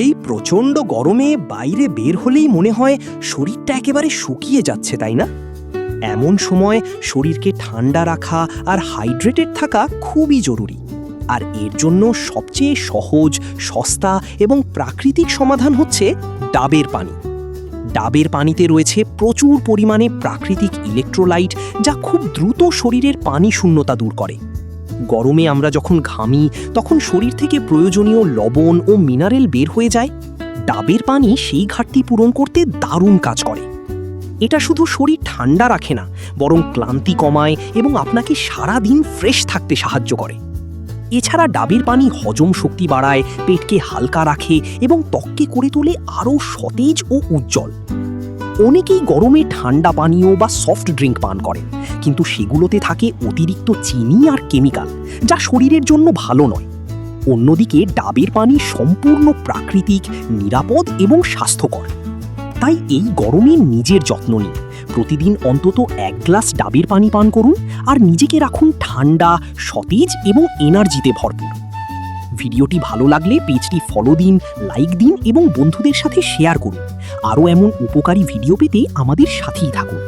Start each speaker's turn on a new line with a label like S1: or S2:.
S1: এই প্রচণ্ড গরমে বাইরে বের হলেই মনে হয় শরীরটা একেবারে শুকিয়ে যাচ্ছে, তাই না? এমন সময় শরীরকে ঠান্ডা রাখা আর হাইড্রেটেড থাকা খুবই জরুরি। আর এর জন্য সবচেয়ে সহজ, সস্তা এবং প্রাকৃতিক সমাধান হচ্ছে ডাবের পানি। ডাবের পানিতে রয়েছে প্রচুর পরিমাণে প্রাকৃতিক ইলেকট্রোলাইট, যা খুব দ্রুত শরীরের পানি শূন্যতা দূর করে। গরমে আমরা যখন ঘামি তখন শরীর থেকে প্রয়োজনীয় লবণ ও মিনারেল বের হয়ে যায়। ডাবের পানি সেই ঘাটতি পূরণ করতে দারুণ কাজ করে। এটা শুধু শরীর ঠান্ডা রাখে না, বরং ক্লান্তি কমায় এবং আপনাকে সারা দিন ফ্রেশ থাকতে সাহায্য করে। এছাড়া ডাবের পানি হজম শক্তি বাড়ায়, পেটকে হালকা রাখে এবং ত্বককে করে তোলে আরও সতেজ ও উজ্জ্বল। অনেকেই গরমে ঠান্ডা পানীয় বা সফট ড্রিঙ্ক পান করেন, কিন্তু সেগুলোতে থাকে অতিরিক্ত চিনি আর কেমিক্যাল, যা শরীরের জন্য ভালো নয়। অন্যদিকে ডাবের পানি সম্পূর্ণ প্রাকৃতিক, নিরাপদ এবং স্বাস্থ্যকর। তাই এই গরমে নিজের যত্ন নিন। প্রতিদিন অন্তত 1 গ্লাস ডাবের পানি পান করুন আর নিজেকে রাখুন ঠান্ডা, সতেজ এবং এনার্জিতে ভরপুর। ভিডিওটি ভালো লাগলে পেজটি ফলো দিন, লাইক দিন এবং বন্ধুদের সাথে শেয়ার করুন। আরও এমন উপকারী ভিডিও পেতে আমাদের সাথেই থাকুন।